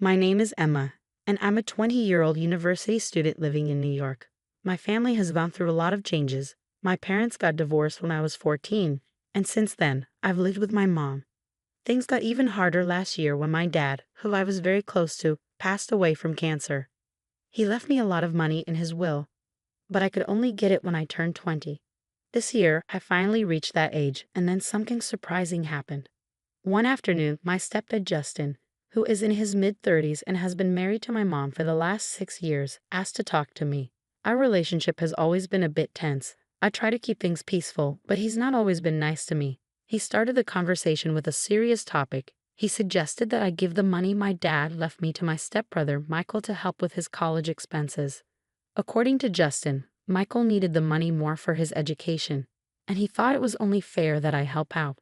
My name is Emma, and I'm a 20-year-old university student living in New York. My family has gone through a lot of changes. My parents got divorced when I was 14, and since then, I've lived with my mom. Things got even harder last year when my dad, who I was very close to, passed away from cancer. He left me a lot of money in his will, but I could only get it when I turned 20. This year, I finally reached that age, and then something surprising happened. One afternoon, my stepdad Justin, who is in his mid-30s and has been married to my mom for the last 6 years, asked to talk to me. Our relationship has always been a bit tense. I try to keep things peaceful, but he's not always been nice to me. He started the conversation with a serious topic. He suggested that I give the money my dad left me to my stepbrother Michael to help with his college expenses. According to Justin, Michael needed the money more for his education, and he thought it was only fair that I help out.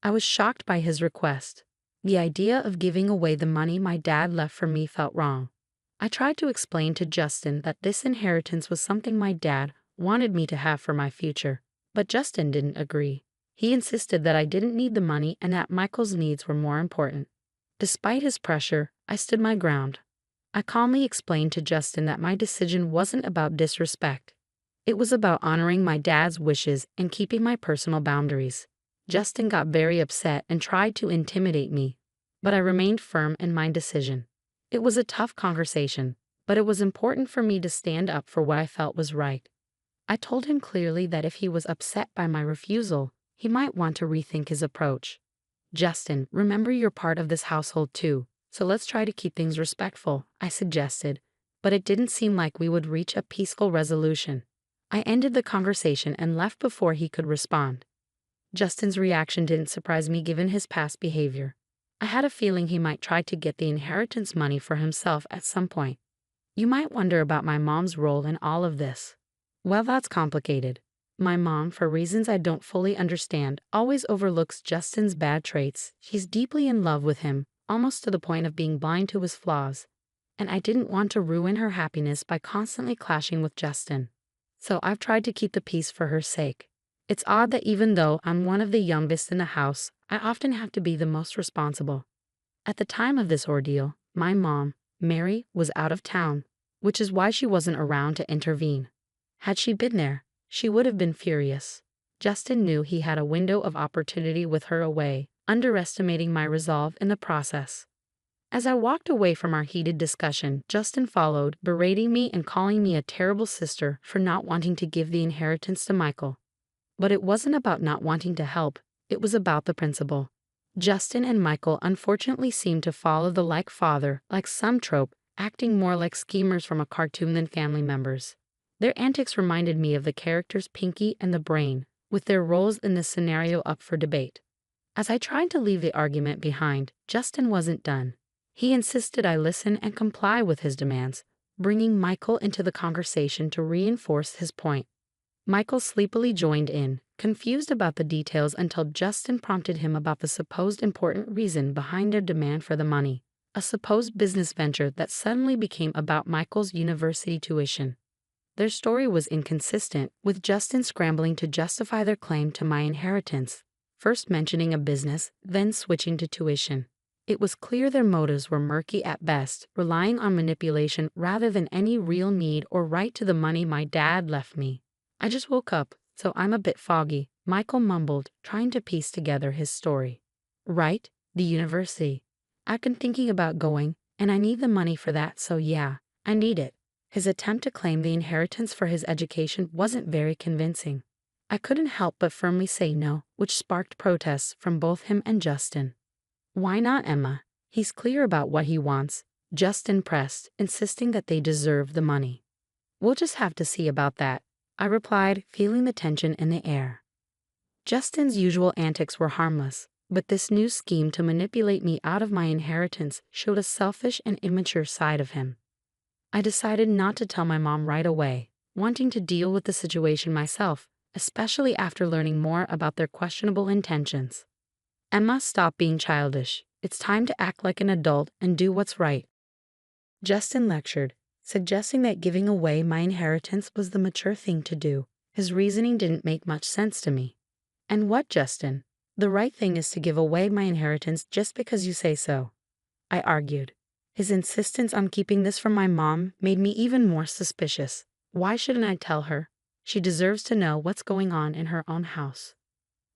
I was shocked by his request. The idea of giving away the money my dad left for me felt wrong. I tried to explain to Justin that this inheritance was something my dad wanted me to have for my future, but Justin didn't agree. He insisted that I didn't need the money and that Michael's needs were more important. Despite his pressure, I stood my ground. I calmly explained to Justin that my decision wasn't about disrespect. It was about honoring my dad's wishes and keeping my personal boundaries. Justin got very upset and tried to intimidate me, but I remained firm in my decision. It was a tough conversation, but it was important for me to stand up for what I felt was right. I told him clearly that if he was upset by my refusal, he might want to rethink his approach. Justin, remember you're part of this household too, so let's try to keep things respectful, I suggested, but it didn't seem like we would reach a peaceful resolution. I ended the conversation and left before he could respond. Justin's reaction didn't surprise me given his past behavior. I had a feeling he might try to get the inheritance money for himself at some point. You might wonder about my mom's role in all of this. Well, that's complicated. My mom, for reasons I don't fully understand, always overlooks Justin's bad traits. She's deeply in love with him, almost to the point of being blind to his flaws. And I didn't want to ruin her happiness by constantly clashing with Justin. So I've tried to keep the peace for her sake. It's odd that even though I'm one of the youngest in the house, I often have to be the most responsible. At the time of this ordeal, my mom, Mary, was out of town, which is why she wasn't around to intervene. Had she been there, she would have been furious. Justin knew he had a window of opportunity with her away, underestimating my resolve in the process. As I walked away from our heated discussion, Justin followed, berating me and calling me a terrible sister for not wanting to give the inheritance to Michael. But it wasn't about not wanting to help, it was about the principle. Justin and Michael unfortunately seemed to follow the like father, like some trope, acting more like schemers from a cartoon than family members. Their antics reminded me of the characters Pinky and the Brain, with their roles in this scenario up for debate. As I tried to leave the argument behind, Justin wasn't done. He insisted I listen and comply with his demands, bringing Michael into the conversation to reinforce his point. Michael sleepily joined in, confused about the details until Justin prompted him about the supposed important reason behind their demand for the money, a supposed business venture that suddenly became about Michael's university tuition. Their story was inconsistent, with Justin scrambling to justify their claim to my inheritance, first mentioning a business, then switching to tuition. It was clear their motives were murky at best, relying on manipulation rather than any real need or right to the money my dad left me. I just woke up, so I'm a bit foggy, Michael mumbled, trying to piece together his story. Right, the university. I've been thinking about going, and I need the money for that, so yeah, I need it. His attempt to claim the inheritance for his education wasn't very convincing. I couldn't help but firmly say no, which sparked protests from both him and Justin. Why not, Emma? He's clear about what he wants, Justin pressed, insisting that they deserve the money. We'll just have to see about that, I replied, feeling the tension in the air. Justin's usual antics were harmless, but this new scheme to manipulate me out of my inheritance showed a selfish and immature side of him. I decided not to tell my mom right away, wanting to deal with the situation myself, especially after learning more about their questionable intentions. Emma, stop being childish. It's time to act like an adult and do what's right. Justin lectured, suggesting that giving away my inheritance was the mature thing to do. His reasoning didn't make much sense to me. And what, Justin? The right thing is to give away my inheritance just because you say so, I argued. His insistence on keeping this from my mom made me even more suspicious. Why shouldn't I tell her? She deserves to know what's going on in her own house.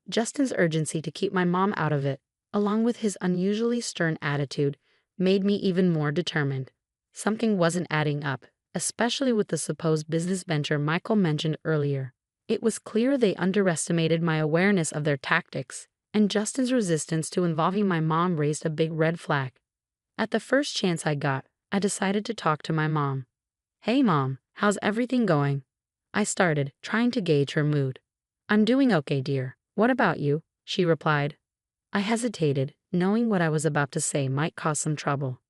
Justin's urgency to keep my mom out of it, along with his unusually stern attitude, made me even more determined. Something wasn't adding up, especially with the supposed business venture Michael mentioned earlier. It was clear they underestimated my awareness of their tactics, and Justin's resistance to involving my mom raised a big red flag. At the first chance I got, I decided to talk to my mom. "Hey Mom, how's everything going?" I started, trying to gauge her mood. "I'm doing okay, dear. What about you?" she replied. I hesitated, knowing what I was about to say might cause some trouble.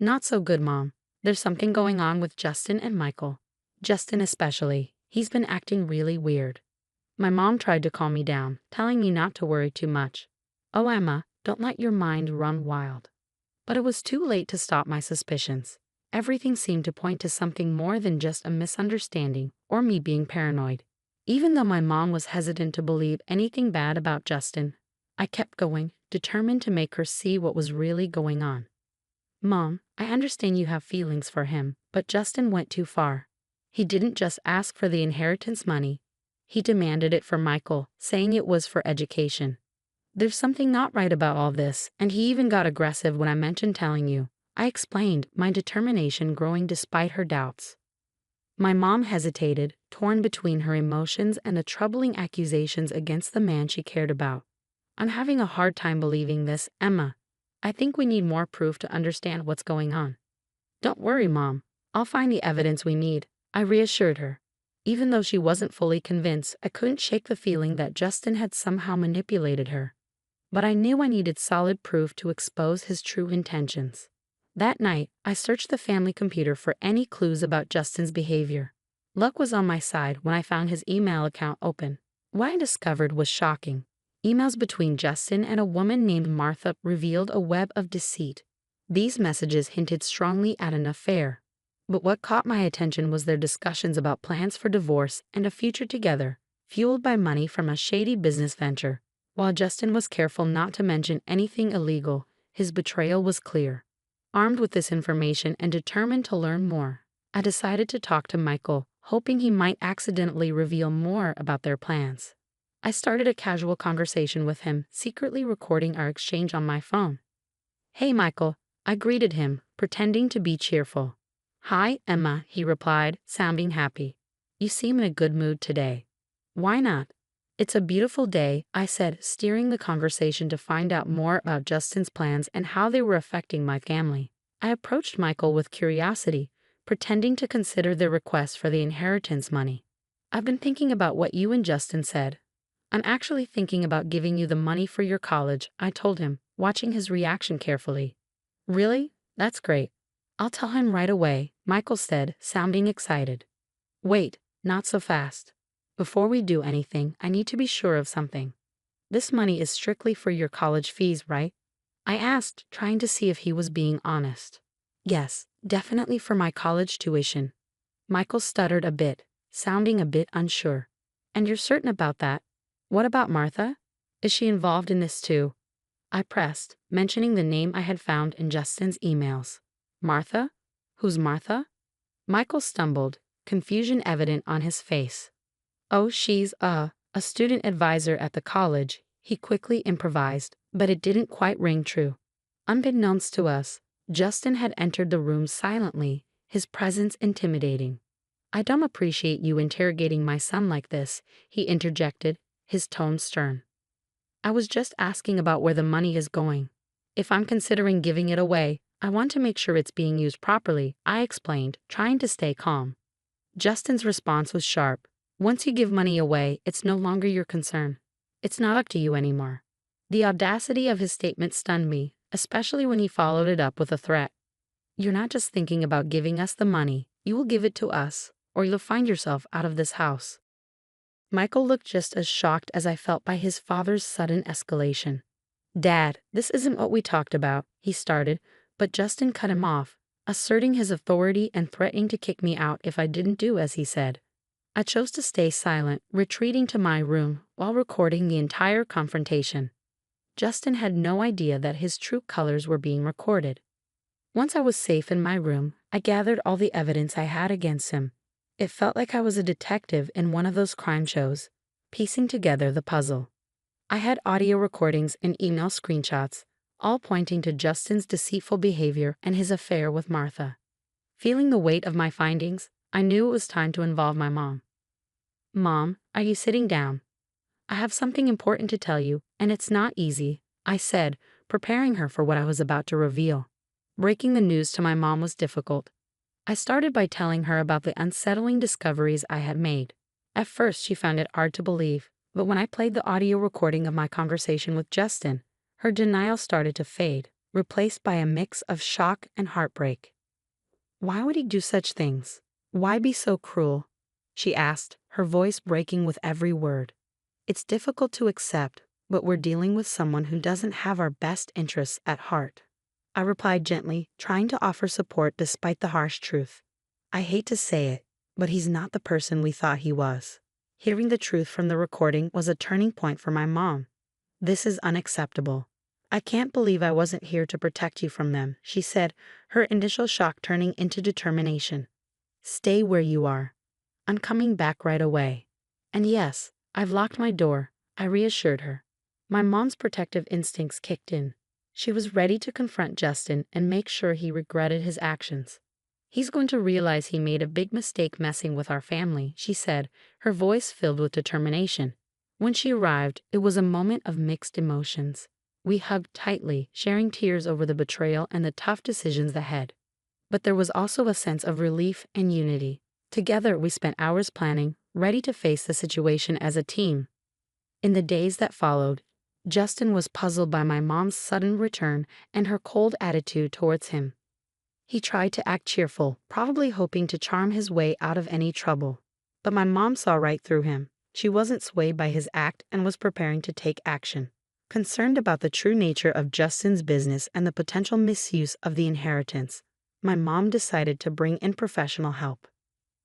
"Not so good, Mom. There's something going on with Justin and Michael. Justin especially. He's been acting really weird." My mom tried to calm me down, telling me not to worry too much. "Oh, Emma, don't let your mind run wild." But it was too late to stop my suspicions. Everything seemed to point to something more than just a misunderstanding or me being paranoid. Even though my mom was hesitant to believe anything bad about Justin, I kept going, determined to make her see what was really going on. "Mom, I understand you have feelings for him, but Justin went too far. He didn't just ask for the inheritance money. He demanded it for Michael, saying it was for education. There's something not right about all this, and he even got aggressive when I mentioned telling you." I explained, my determination growing despite her doubts. My mom hesitated, torn between her emotions and the troubling accusations against the man she cared about. "I'm having a hard time believing this, Emma. I think we need more proof to understand what's going on." "Don't worry, Mom. I'll find the evidence we need," I reassured her. Even though she wasn't fully convinced, I couldn't shake the feeling that Justin had somehow manipulated her. But I knew I needed solid proof to expose his true intentions. That night, I searched the family computer for any clues about Justin's behavior. Luck was on my side when I found his email account open. What I discovered was shocking. Emails between Justin and a woman named Martha revealed a web of deceit. These messages hinted strongly at an affair. But what caught my attention was their discussions about plans for divorce and a future together, fueled by money from a shady business venture. While Justin was careful not to mention anything illegal, his betrayal was clear. Armed with this information and determined to learn more, I decided to talk to Michael, hoping he might accidentally reveal more about their plans. I started a casual conversation with him, secretly recording our exchange on my phone. "Hey Michael," I greeted him, pretending to be cheerful. "Hi, Emma," he replied, sounding happy. "You seem in a good mood today." "Why not?" "It's a beautiful day," I said, steering the conversation to find out more about Justin's plans and how they were affecting my family. I approached Michael with curiosity, pretending to consider their request for the inheritance money. "I've been thinking about what you and Justin said. I'm actually thinking about giving you the money for your college," I told him, watching his reaction carefully. "Really? That's great. I'll tell him right away," Michael said, sounding excited. "Wait, not so fast. Before we do anything, I need to be sure of something. This money is strictly for your college fees, right?" I asked, trying to see if he was being honest. "Yes, definitely for my college tuition." Michael stuttered a bit, sounding a bit unsure. "And you're certain about that? What about Martha? Is she involved in this too?" I pressed, mentioning the name I had found in Justin's emails. "Martha? Who's Martha?" Michael stumbled, confusion evident on his face. "Oh, she's a student advisor at the college," he quickly improvised, but it didn't quite ring true. Unbeknownst to us, Justin had entered the room silently, his presence intimidating. "I don't appreciate you interrogating my son like this," he interjected, his tone stern. "I was just asking about where the money is going. If I'm considering giving it away, I want to make sure it's being used properly," I explained, trying to stay calm. Justin's response was sharp. "Once you give money away, it's no longer your concern. It's not up to you anymore." The audacity of his statement stunned me, especially when he followed it up with a threat. "You're not just thinking about giving us the money, you will give it to us, or you'll find yourself out of this house." Michael looked just as shocked as I felt by his father's sudden escalation. "Dad, this isn't what we talked about," he started, but Justin cut him off, asserting his authority and threatening to kick me out if I didn't do as he said. I chose to stay silent, retreating to my room while recording the entire confrontation. Justin had no idea that his true colors were being recorded. Once I was safe in my room, I gathered all the evidence I had against him. It felt like I was a detective in one of those crime shows, piecing together the puzzle. I had audio recordings and email screenshots, all pointing to Justin's deceitful behavior and his affair with Martha. Feeling the weight of my findings, I knew it was time to involve my mom. "Mom, are you sitting down? I have something important to tell you, and it's not easy," I said, preparing her for what I was about to reveal. Breaking the news to my mom was difficult. I started by telling her about the unsettling discoveries I had made. At first, she found it hard to believe, but when I played the audio recording of my conversation with Justin, her denial started to fade, replaced by a mix of shock and heartbreak. "Why would he do such things? Why be so cruel?" she asked, her voice breaking with every word. "It's difficult to accept, but we're dealing with someone who doesn't have our best interests at heart," I replied gently, trying to offer support despite the harsh truth. "I hate to say it, but he's not the person we thought he was." Hearing the truth from the recording was a turning point for my mom. "This is unacceptable. I can't believe I wasn't here to protect you from them," she said, her initial shock turning into determination. "Stay where you are. I'm coming back right away. And yes, I've locked my door," I reassured her. My mom's protective instincts kicked in. She was ready to confront Justin and make sure he regretted his actions. "He's going to realize he made a big mistake messing with our family," she said, her voice filled with determination. When she arrived, it was a moment of mixed emotions. We hugged tightly, sharing tears over the betrayal and the tough decisions ahead. But there was also a sense of relief and unity. Together, we spent hours planning, ready to face the situation as a team. In the days that followed, Justin was puzzled by my mom's sudden return and her cold attitude towards him. He tried to act cheerful, probably hoping to charm his way out of any trouble. But my mom saw right through him. She wasn't swayed by his act and was preparing to take action. Concerned about the true nature of Justin's business and the potential misuse of the inheritance, my mom decided to bring in professional help.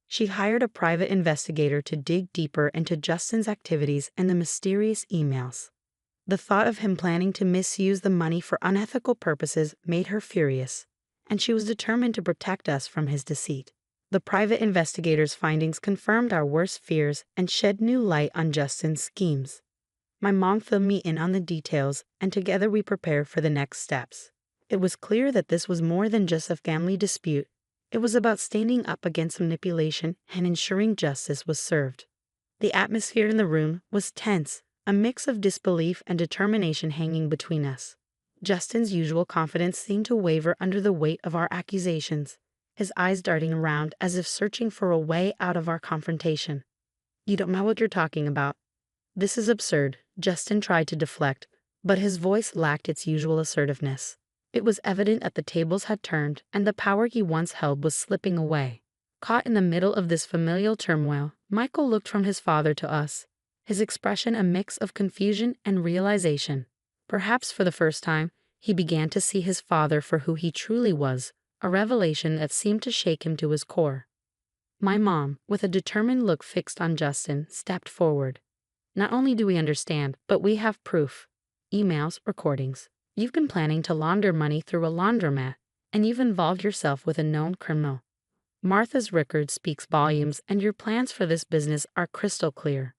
She hired a private investigator to dig deeper into Justin's activities and the mysterious emails. The thought of him planning to misuse the money for unethical purposes made her furious, and she was determined to protect us from his deceit. The private investigator's findings confirmed our worst fears and shed new light on Justin's schemes. My mom filled me in on the details, and together we prepared for the next steps. It was clear that this was more than just a family dispute. It was about standing up against manipulation and ensuring justice was served. The atmosphere in the room was tense, a mix of disbelief and determination hanging between us. Justin's usual confidence seemed to waver under the weight of our accusations, his eyes darting around as if searching for a way out of our confrontation. "You don't know what you're talking about. This is absurd," Justin tried to deflect, but his voice lacked its usual assertiveness. It was evident that the tables had turned and the power he once held was slipping away. Caught in the middle of this familial turmoil, Michael looked from his father to us, his expression a mix of confusion and realization. Perhaps for the first time, he began to see his father for who he truly was, a revelation that seemed to shake him to his core. My mom, with a determined look fixed on Justin, stepped forward. "Not only do we understand, but we have proof. Emails, recordings. You've been planning to launder money through a laundromat, and you've involved yourself with a known criminal. Martha's record speaks volumes, and your plans for this business are crystal clear."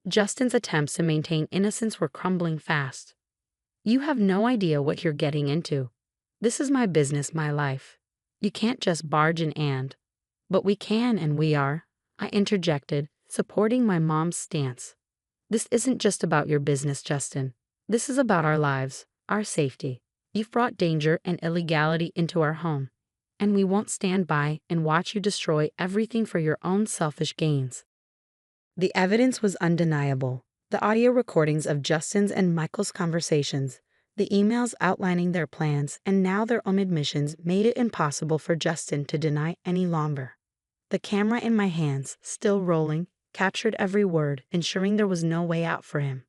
Justin's attempts to maintain innocence were crumbling fast. "You have no idea what you're getting into. This is my business, my life. You can't just barge in and." "But we can and we are," I interjected, supporting my mom's stance. "This isn't just about your business, Justin. This is about our lives, our safety. You've brought danger and illegality into our home, and we won't stand by and watch you destroy everything for your own selfish gains." The evidence was undeniable. The audio recordings of Justin's and Michael's conversations, the emails outlining their plans, and now their own admissions made it impossible for Justin to deny any longer. The camera in my hands, still rolling, captured every word, ensuring there was no way out for him.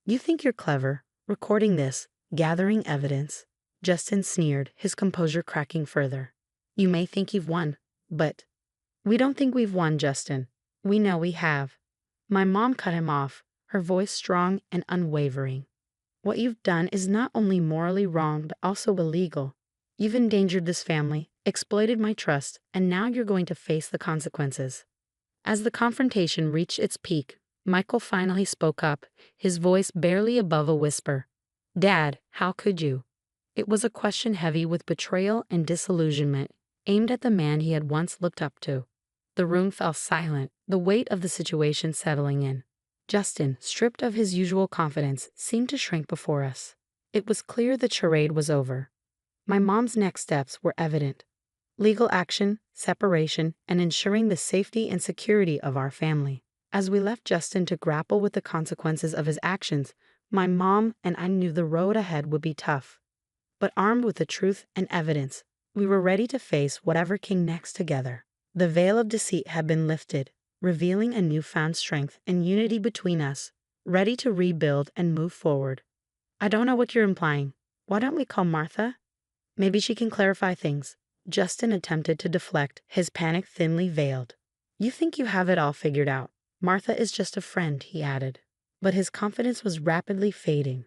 "You think you're clever, recording this, gathering evidence," Justin sneered, his composure cracking further. "You may think you've won, but—" "We don't think we've won, Justin. We know we have." My mom cut him off, her voice strong and unwavering. "What you've done is not only morally wrong but also illegal. You've endangered this family, exploited my trust, and now you're going to face the consequences." As the confrontation reached its peak, Michael finally spoke up, his voice barely above a whisper. "Dad, how could you?" It was a question heavy with betrayal and disillusionment, aimed at the man he had once looked up to. The room fell silent, the weight of the situation settling in. Justin, stripped of his usual confidence, seemed to shrink before us. It was clear the charade was over. My mom's next steps were evident: legal action, separation, and ensuring the safety and security of our family. As we left Justin to grapple with the consequences of his actions, my mom and I knew the road ahead would be tough. But armed with the truth and evidence, we were ready to face whatever came next together. The veil of deceit had been lifted, revealing a newfound strength and unity between us, ready to rebuild and move forward. "I don't know what you're implying. Why don't we call Martha? Maybe she can clarify things." Justin attempted to deflect, his panic thinly veiled. "You think you have it all figured out. Martha is just a friend," he added. But his confidence was rapidly fading.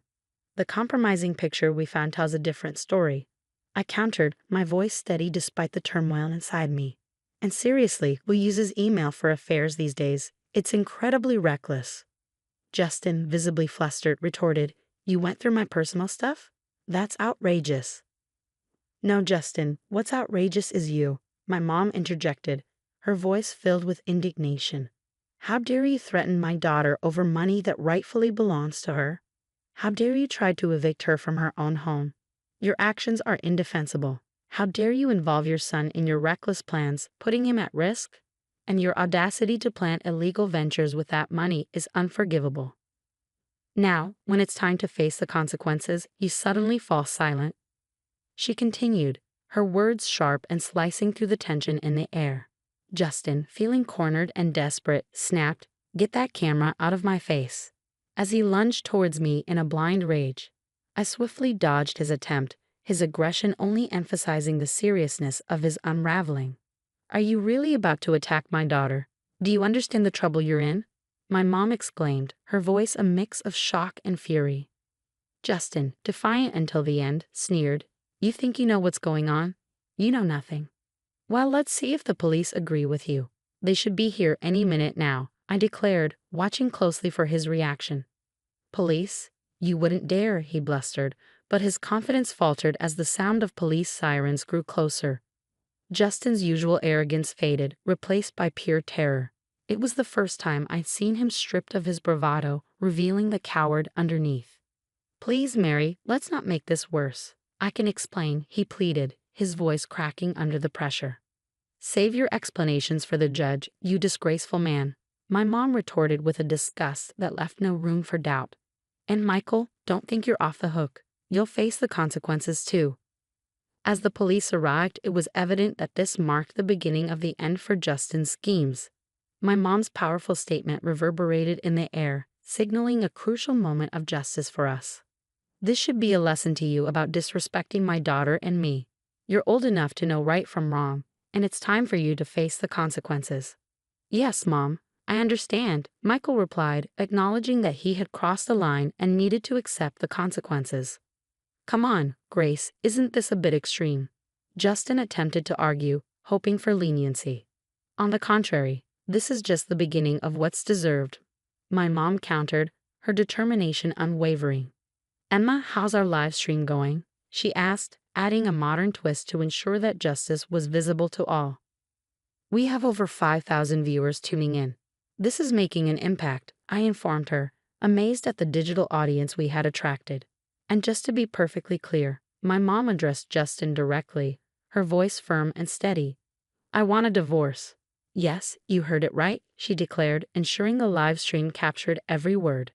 "The compromising picture we found tells a different story," I countered, my voice steady despite the turmoil inside me. "And seriously, who uses email for affairs these days? It's incredibly reckless." Justin, visibly flustered, retorted, "You went through my personal stuff? That's outrageous." "No, Justin, what's outrageous is you," my mom interjected, her voice filled with indignation. "How dare you threaten my daughter over money that rightfully belongs to her? How dare you try to evict her from her own home? Your actions are indefensible. How dare you involve your son in your reckless plans, putting him at risk? And your audacity to plant illegal ventures with that money is unforgivable. Now, when it's time to face the consequences, you suddenly fall silent." She continued, her words sharp and slicing through the tension in the air. Justin, feeling cornered and desperate, snapped, "Get that camera out of my face." As he lunged towards me in a blind rage, I swiftly dodged his attempt, his aggression only emphasizing the seriousness of his unraveling. "Are you really about to attack my daughter? Do you understand the trouble you're in?" my mom exclaimed, her voice a mix of shock and fury. Justin, defiant until the end, sneered, "You think you know what's going on? You know nothing." "Well, let's see if the police agree with you. They should be here any minute now," I declared, watching closely for his reaction. "Police? You wouldn't dare," he blustered, but his confidence faltered as the sound of police sirens grew closer. Justin's usual arrogance faded, replaced by pure terror. It was the first time I'd seen him stripped of his bravado, revealing the coward underneath. "Please, Mary, let's not make this worse. I can explain," he pleaded, his voice cracking under the pressure. "Save your explanations for the judge, you disgraceful man," my mom retorted with a disgust that left no room for doubt. "And Michael, don't think you're off the hook. You'll face the consequences too." As the police arrived, it was evident that this marked the beginning of the end for Justin's schemes. My mom's powerful statement reverberated in the air, signaling a crucial moment of justice for us. "This should be a lesson to you about disrespecting my daughter and me. You're old enough to know right from wrong, and it's time for you to face the consequences." "Yes, Mom, I understand," Michael replied, acknowledging that he had crossed the line and needed to accept the consequences. "Come on, Grace, isn't this a bit extreme?" Justin attempted to argue, hoping for leniency. "On the contrary, this is just the beginning of what's deserved," my mom countered, her determination unwavering. "Emma, how's our live stream going?" she asked, adding a modern twist to ensure that justice was visible to all. "We have over 5,000 viewers tuning in. This is making an impact," I informed her, amazed at the digital audience we had attracted. And just to be perfectly clear, my mom addressed Justin directly, her voice firm and steady. "I want a divorce." "Yes, you heard it right," she declared, ensuring the live stream captured every word.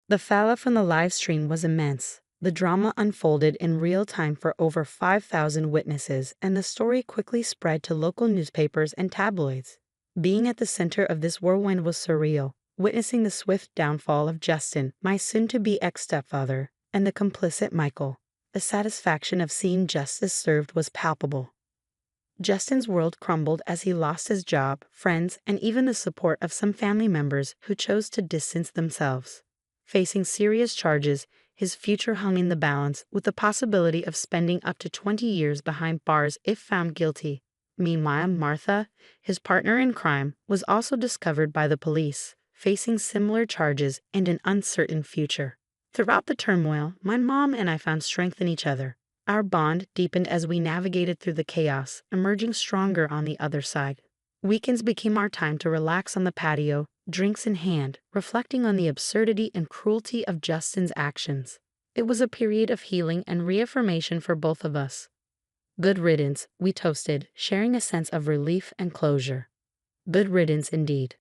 The fallout from the live stream was immense. The drama unfolded in real time for over 5,000 witnesses, and the story quickly spread to local newspapers and tabloids. Being at the center of this whirlwind was surreal, witnessing the swift downfall of Justin, my soon-to-be ex-stepfather, and the complicit Michael. The satisfaction of seeing justice served was palpable. Justin's world crumbled as he lost his job, friends, and even the support of some family members who chose to distance themselves. Facing serious charges, His future hung in the balance, with the possibility of spending up to 20 years behind bars if found guilty. Meanwhile, Martha, his partner in crime, was also discovered by the police, facing similar charges and an uncertain future. Throughout the turmoil, my mom and I found strength in each other. Our bond deepened as we navigated through the chaos, emerging stronger on the other side. Weekends became our time to relax on the patio, drinks in hand, reflecting on the absurdity and cruelty of Justin's actions. It was a period of healing and reaffirmation for both of us. Good riddance, we toasted, sharing a sense of relief and closure. Good riddance indeed.